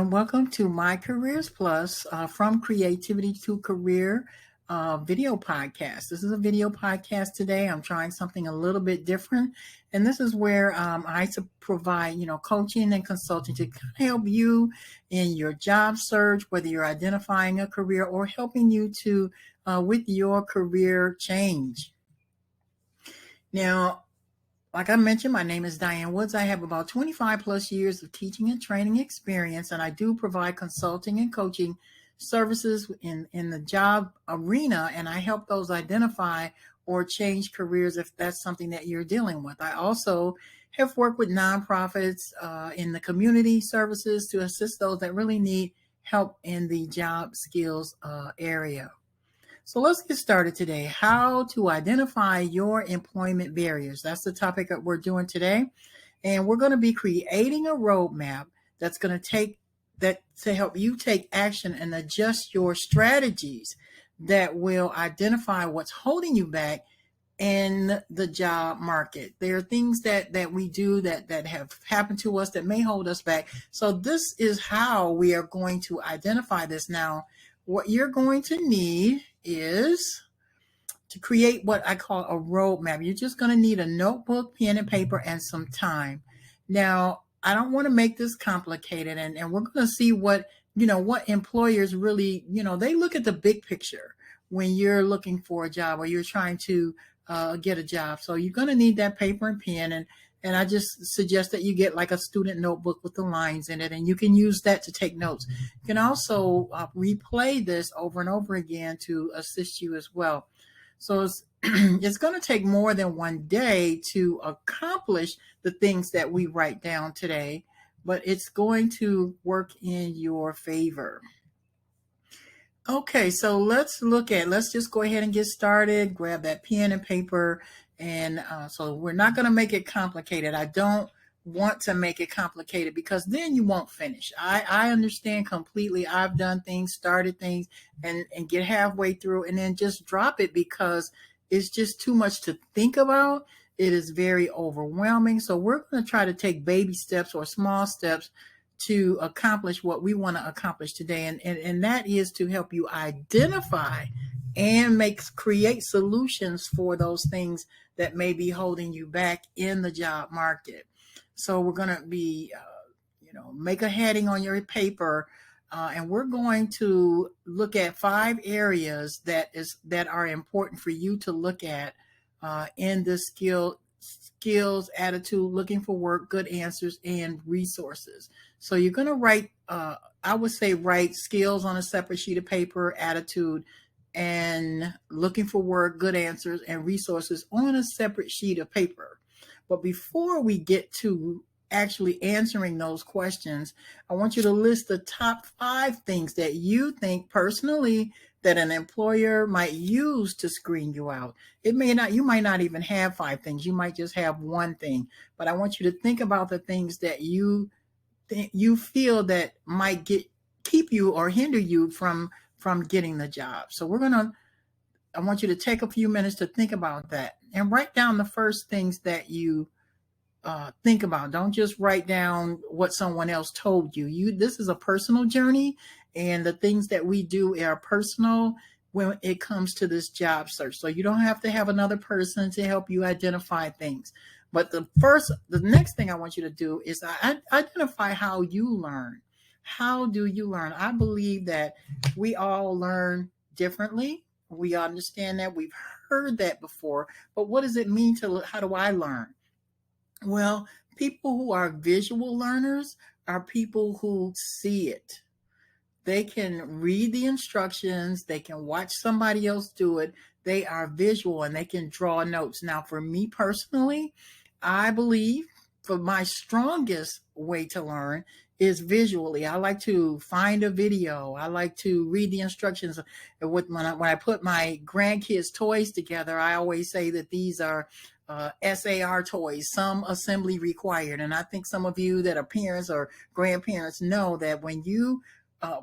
and welcome to My Careers Plus from Creativity to Career video podcast. This is a video podcast today. I'm trying something a little bit different, and this is where provide coaching and consulting to help you in your job search, whether you're identifying a career or helping you to with your career change. Now, like I mentioned, my name is Diane Woods. I have about 25 plus years of teaching and training experience, and I do provide consulting and coaching services in the job arena, and I help those identify or change careers if that's something that you're dealing with. I also have worked with nonprofits in the community services to assist those that really need help in the job skills area. So let's get started today. How to identify your employment barriers. That's the topic that we're doing today. And we're going to be creating a roadmap that's going to help you take action and adjust your strategies that will identify what's holding you back in the job market. There are things that we do that have happened to us that may hold us back. So this is how we are going to identify this. Now, what you're going to need is to create what I call a roadmap. You're just going to need a notebook, pen and paper, and some time. Now, I don't want to make this complicated, and we're going to see what employers really, they look at the big picture when you're looking for a job or you're trying to get a job. So you're going to need that paper and pen, and I just suggest that you get like a student notebook with the lines in it, and you can use that to take notes. You can also replay this over and over again to assist you as well. So it's going to take more than one day to accomplish the things that we write down today, but it's going to work in your favor. Okay, so let's just go ahead and get started. Grab that pen and paper. And so we're not going to make it complicated. I don't want to make it complicated because then you won't finish. I understand completely. I've done things, started things, and get halfway through and then just drop it because it's just too much to think about. It is very overwhelming. So we're going to try to take baby steps or small steps to accomplish what we want to accomplish today. And that is to help you identify and create solutions for those things that may be holding you back in the job market. So we're going to be, make a heading on your paper, and we're going to look at 5 areas that are important for you to look at in this skills, attitude, looking for work, good answers, and resources. So you're going to write, I would say write skills on a separate sheet of paper, attitude, and looking for work, good answers, and resources on a separate sheet of paper. But before we get to actually answering those questions, I want you to list the top 5 things that you think personally that an employer might use to screen you out. You might not even have 5 things. You might just have one thing. But I want you to think about the things that you feel that might keep you or hinder you from getting the job. So I want you to take a few minutes to think about that and write down the first things that you think about. Don't just write down what someone else told you. This is a personal journey, and the things that we do are personal when it comes to this job search. So you don't have to have another person to help you identify things. But the next thing I want you to do is identify how you learn. How do you learn? I believe that we all learn differently. We understand that. We've heard that before. But what does it mean how do I learn? Well, people who are visual learners are people who see it. They can read the instructions. They can watch somebody else do it. They are visual and they can draw notes. Now, for me personally, I believe for my strongest way to learn is visually. I like to find a video. I like to read the instructions. When I put my grandkids' toys together, I always say that these are SAR toys, some assembly required. And I think some of you that are parents or grandparents know that when you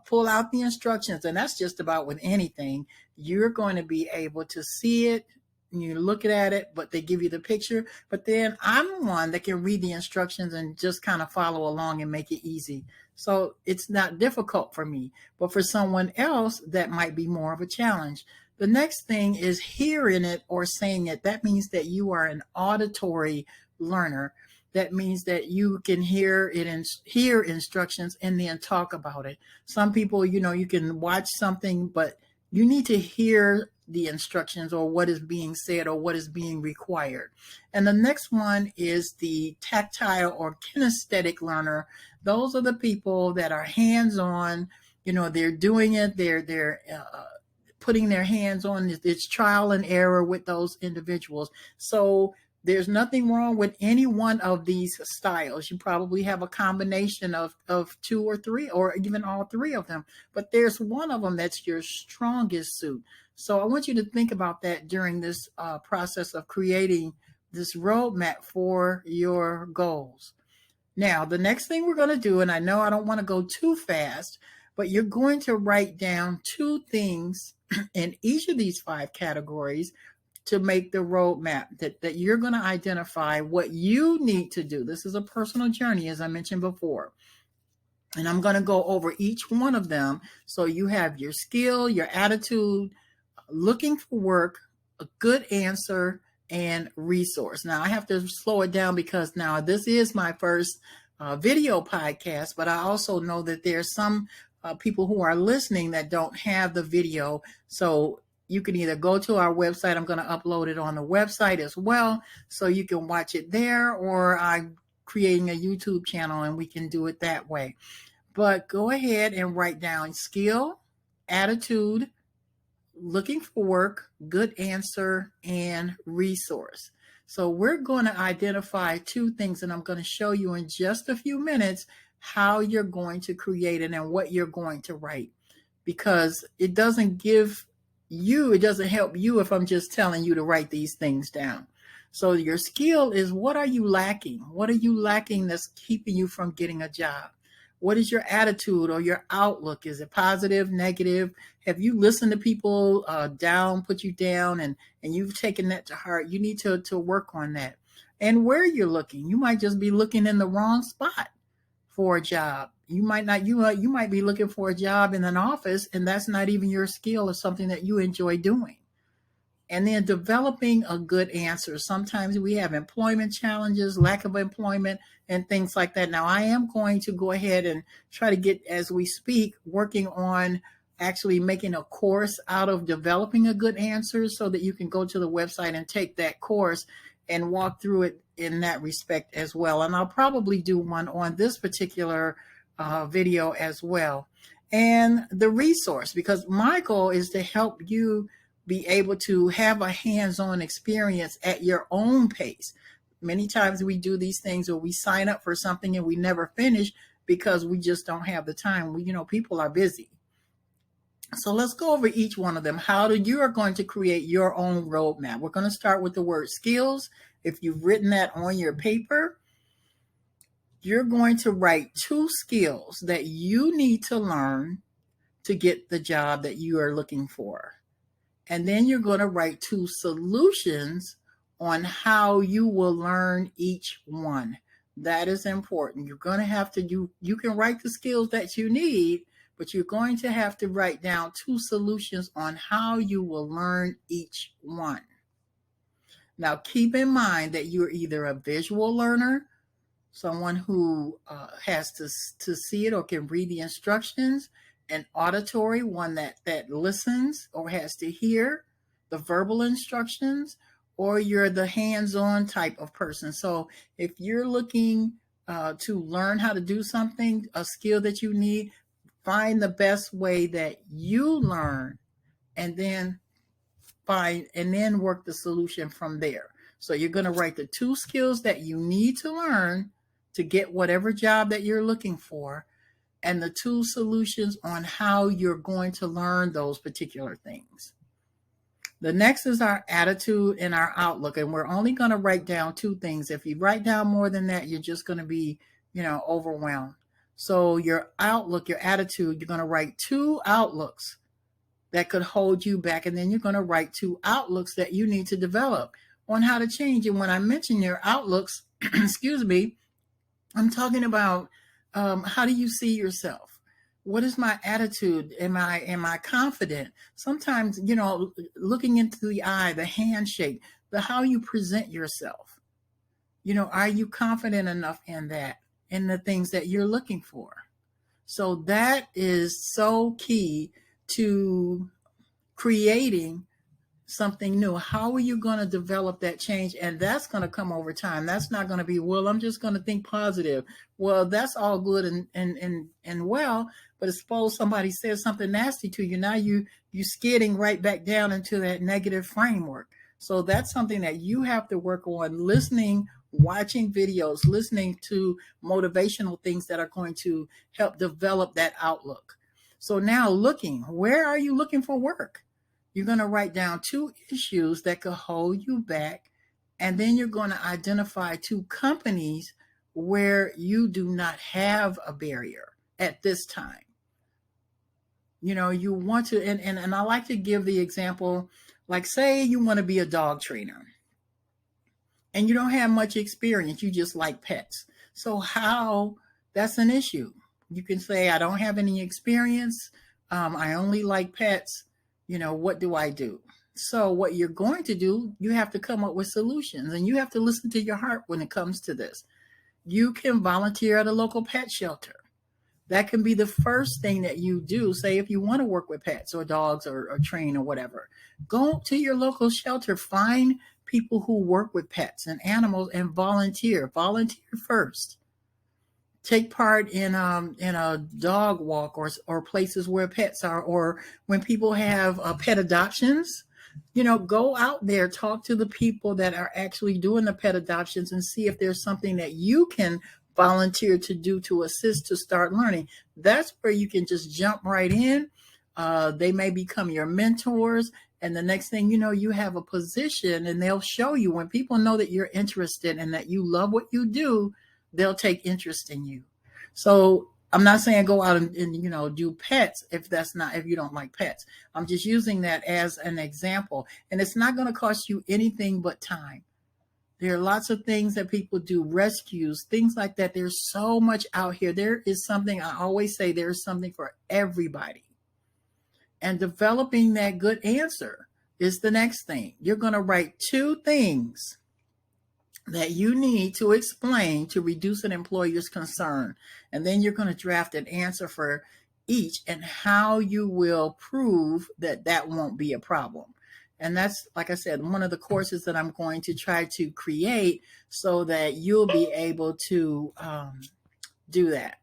pull out the instructions, and that's just about with anything, you're going to be able to see it. You look at it, but they give you the picture. But then I'm one that can read the instructions and just kind of follow along and make it easy. So it's not difficult for me, but for someone else, that might be more of a challenge. The next thing is hearing it or saying it. That means that you are an auditory learner. That means that you can hear it and hear instructions and then talk about it. Some people, you can watch something, but you need to hear the instructions or what is being said or what is being required. And the next one is the tactile or kinesthetic learner. Those are the people that are hands-on. They're doing it. They're putting their hands on. It's trial and error with those individuals. So there's nothing wrong with any one of these styles. You probably have a combination of two or three, or even all three of them, but there's one of them that's your strongest suit. So I want you to think about that during this process of creating this roadmap for your goals. Now, the next thing we're going to do, and I know I don't want to go too fast, but you're going to write down 2 things in each of these 5 categories to make the roadmap that you're going to identify what you need to do. This is a personal journey, as I mentioned before. And I'm going to go over each one of them. So you have your skill, your attitude, looking for work, a good answer, and resource. Now I have to slow it down because now this is my first video podcast, but I also know that there's some people who are listening that don't have the video. So you can either go to our website. I'm going to upload it on the website as well, so you can watch it there, or I'm creating a YouTube channel and we can do it that way. But go ahead and write down skill, attitude, looking for work, good answer, and resource. So we're going to identify 2 things, and I'm going to show you in just a few minutes how you're going to create it and what you're going to write, because it doesn't help you if I'm just telling you to write these things down. So your skill is, what are you lacking? What are you lacking that's keeping you from getting a job? What is your attitude or your outlook? Is it positive, negative? Have you listened to people put you down, and you've taken that to heart? You need to work on that. And where you're looking, you might just be looking in the wrong spot for a job. You might not. You might be looking for a job in an office, and that's not even your skill or something that you enjoy doing. And then developing a good answer. Sometimes we have employment challenges, lack of employment, and things like that. Now, I am going to go ahead and try to get, as we speak, working on actually making a course out of developing a good answer, so that you can go to the website and take that course and walk through it in that respect as well. And I'll probably do one on this particular video as well. And the resource, because my goal is to help you be able to have a hands-on experience at your own pace. Many times we do these things, or we sign up for something and we never finish because we just don't have the time. People are busy. So let's go over each one of them. You are going to create your own roadmap. We're going to start with the word skills. If you've written that on your paper, you're going to write 2 skills that you need to learn to get the job that you are looking for. And then you're going to write 2 solutions on how you will learn each one. That is important. You're going to have to you can write the skills that you need, but you're going to have to write down 2 solutions on how you will learn each one. Now, keep in mind that you're either a visual learner, someone who has to see it or can read the instructions, an auditory, one that listens or has to hear the verbal instructions, or you're the hands-on type of person. So if you're looking to learn how to do something, a skill that you need, find the best way that you learn, and then work the solution from there. So you're going to write the 2 skills that you need to learn to get whatever job that you're looking for, and the 2 solutions on how you're going to learn those particular things. The next is our attitude and our outlook, and we're only going to write down 2 things. If you write down more than that, you're just going to be, overwhelmed. So your outlook, your attitude, you're going to write 2 outlooks that could hold you back, and then you're going to write 2 outlooks that you need to develop on how to change. And when I mention your outlooks, excuse me, I'm talking about How do you see yourself? What is my attitude? Am I confident? Sometimes, looking into the eye, the handshake, the how you present yourself. Are you confident enough in that, in the things that you're looking for? So that is so key to creating something new. How are you going to develop that change? And that's going to come over time. That's not going to be, well, I'm just going to think positive. Well, that's all good and well, but suppose somebody says something nasty to you. Now you skidding right back down into that negative framework. So that's something that you have to work on, listening, watching videos, listening to motivational things that are going to help develop that outlook. So now where are you looking for work? You're going to write down 2 issues that could hold you back. And then you're going to identify 2 companies where you do not have a barrier at this time. You want to, and I like to give the example, like say you want to be a dog trainer and you don't have much experience. You just like pets. So that's an issue. You can say, I don't have any experience. I only like pets. What do I do? So what you're going to do, you have to come up with solutions, and you have to listen to your heart when it comes to this. You can volunteer at a local pet shelter. That can be the first thing that you do. Say if you want to work with pets or dogs or train or whatever, go to your local shelter, find people who work with pets and animals and volunteer first. Take part in a dog walk or places where pets are, or when people have pet adoptions, go out there, talk to the people that are actually doing the pet adoptions and see if there's something that you can volunteer to do to assist to start learning. That's where you can just jump right in. They may become your mentors. And the next thing you know, you have a position, and they'll show you. When people know that you're interested and that you love what you do, they'll take interest in you. So I'm not saying go out and do pets if you don't like pets. I'm just using that as an example. And it's not going to cost you anything but time. There are lots of things that people do, rescues, things like that. There's so much out here. There is something, I always say, there's something for everybody. And developing that good answer is the next thing. You're going to write 2 things that you need to explain to reduce an employer's concern. And then you're going to draft an answer for each and how you will prove that that won't be a problem. And that's, like I said, one of the courses that I'm going to try to create so that you'll be able to do that.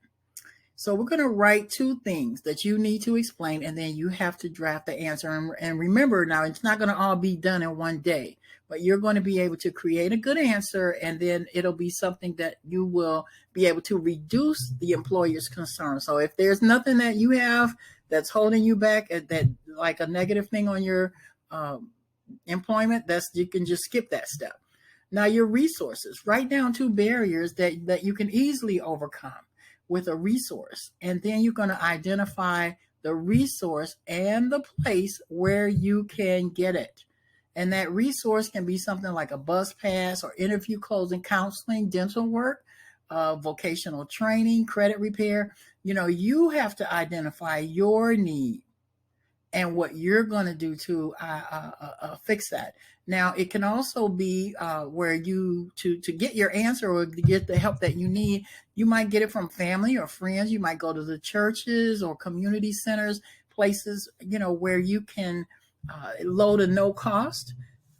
So we're going to write 2 things that you need to explain, and then you have to draft the answer. And remember, now it's not going to all be done in one day, but you're going to be able to create a good answer, and then it'll be something that you will be able to reduce the employer's concern. So if there's nothing that you have that's holding you back, that like a negative thing on your employment, you can just skip that step. Now your resources, write down 2 barriers that you can easily overcome with a resource. And then you're going to identify the resource and the place where you can get it. And that resource can be something like a bus pass or interview closing counseling, dental work, vocational training, credit repair. You have to identify your need and what you're going to do to fix that. Now, it can also be where you, to get your answer or to get the help that you need, you might get it from family or friends. You might go to the churches or community centers, places, where you can low to no cost.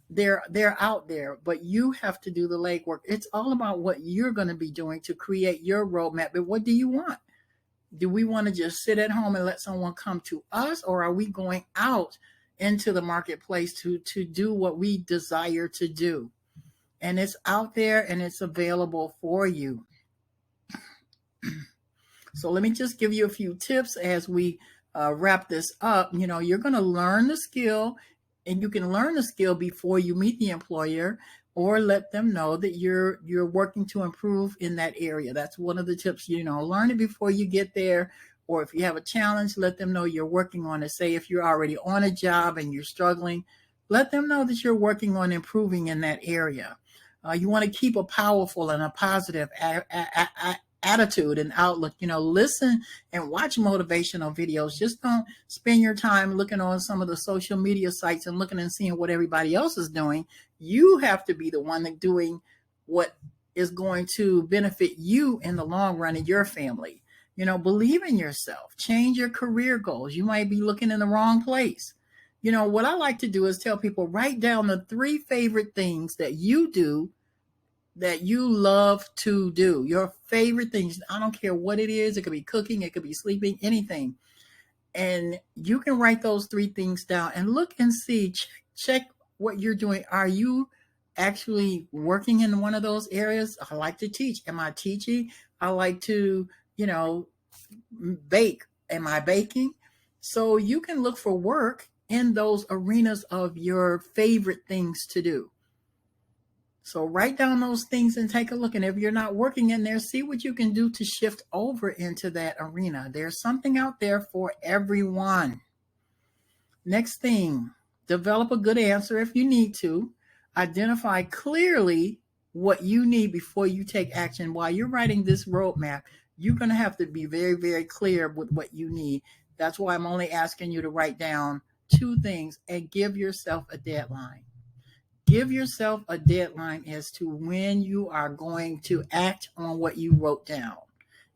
They're out there, but you have to do the legwork. It's all about what you're going to be doing to create your roadmap. But what do you want? Do we want to just sit at home and let someone come to us, or are we going out into the marketplace to do what we desire to do? And it's out there and it's available for you. So let me just give you a few tips as we wrap this up. You're going to learn the skill, and you can learn the skill before you meet the employer, or let them know that you're working to improve in that area. That's one of the tips. Learn it before you get there. Or if you have a challenge, let them know you're working on it. Say if you're already on a job and you're struggling, let them know that you're working on improving in that area. You want to keep a powerful and a positive attitude and outlook. Listen and watch motivational videos. Just don't spend your time looking on some of the social media sites and looking and seeing what everybody else is doing. You have to be the one that doing what is going to benefit you in the long run and your family. Believe in yourself, change your career goals. You might be looking in the wrong place. What I like to do is tell people, write down the 3 favorite things that you do that you love to do. Your favorite things. I don't care what it is. It could be cooking. It could be sleeping, anything. And you can write those 3 things down and look and see, check what you're doing. Are you actually working in one of those areas? I like to teach. Am I teaching? I like to, bake. Am I baking? So you can look for work in those arenas of your favorite things to do. So write down those things and take a look. And if you're not working in there, see what you can do to shift over into that arena. There's something out there for everyone. Next thing, develop a good answer if you need to. Identify clearly what you need before you take action. While you're writing this roadmap, you're going to have to be very, very clear with what you need. That's why I'm only asking you to write down 2 things and give yourself a deadline. Give yourself a deadline as to when you are going to act on what you wrote down.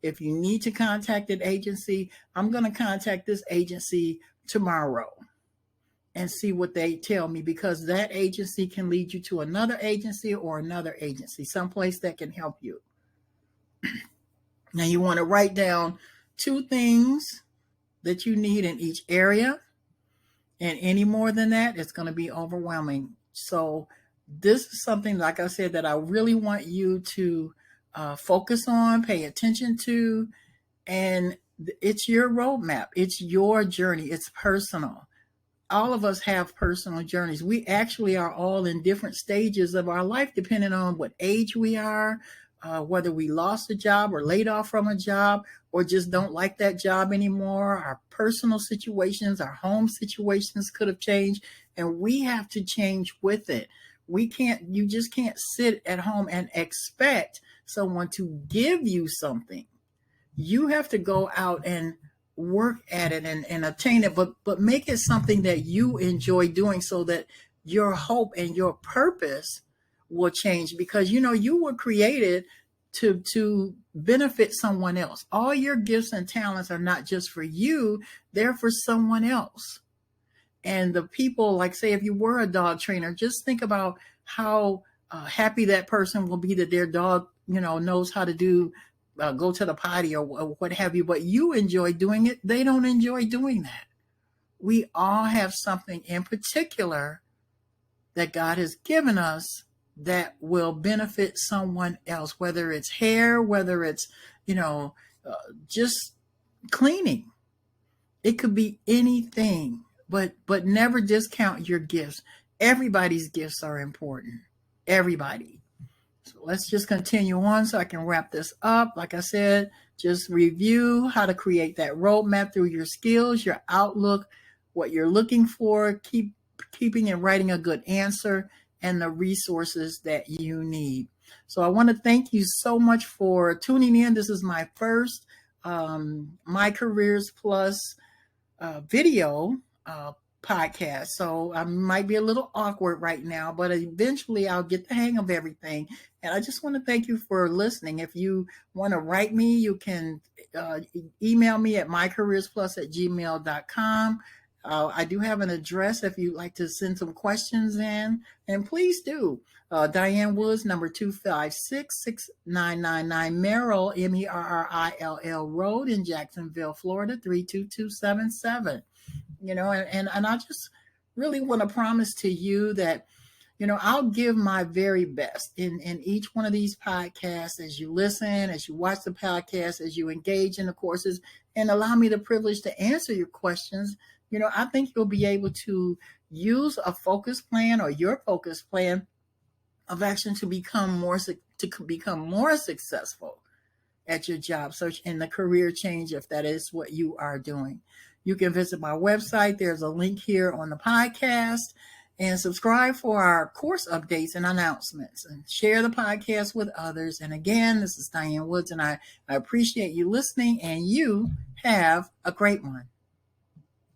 If you need to contact an agency, I'm going to contact this agency tomorrow and see what they tell me, because that agency can lead you to another agency or another agency, someplace that can help you. Now you want to write down 2 things that you need in each area. And any more than that, it's going to be overwhelming. So this is something, like I said, that I really want you to focus on, pay attention to. And it's your roadmap. It's your journey. It's personal. All of us have personal journeys. We actually are all in different stages of our life, depending on what age we are, whether we lost a job or laid off from a job or just don't like that job anymore. Our personal situations, our home situations could have changed, and we have to change with it. You just can't sit at home and expect someone to give you something. You have to go out and work at it and obtain it, but make it something that you enjoy doing, so that your hope and your purpose will change, because you were created to benefit someone else. All your gifts and talents are not just for you, they're for someone else. And the people, like, say, if you were a dog trainer, just think about how happy that person will be that their dog, knows how to do go to the potty or what have you, but you enjoy doing it. They don't enjoy doing that. We all have something in particular that God has given us that will benefit someone else, whether it's hair, whether it's, just cleaning. It could be anything, but never discount your gifts. Everybody's gifts are important. Everybody. So let's just continue on so I can wrap this up. Like I said, just review how to create that roadmap through your skills, your outlook, what you're looking for, keeping and writing a good answer, and the resources that you need. So I want to thank you so much for tuning in. This is my first My Careers Plus video podcast. So I might be a little awkward right now, but eventually I'll get the hang of everything. And I just want to thank you for listening. If you want to write me, you can email me at mycareersplus@gmail.com. I do have an address if you'd like to send some questions in, and please do. Diane Woods, number 256-6999 Merrill, Merrill Road in Jacksonville, Florida, 32277. And I just really want to promise to you that, I'll give my very best in each one of these podcasts, as you listen, as you watch the podcast, as you engage in the courses, and allow me the privilege to answer your questions. I think you'll be able to use a focus plan or your focus plan of action to become more successful at your job search and the career change, if that is what you are doing. You can visit my website. There's a link here on the podcast. and subscribe for our course updates and announcements, and share the podcast with others. And again, this is Diane Woods, and I appreciate you listening, and you have a great one.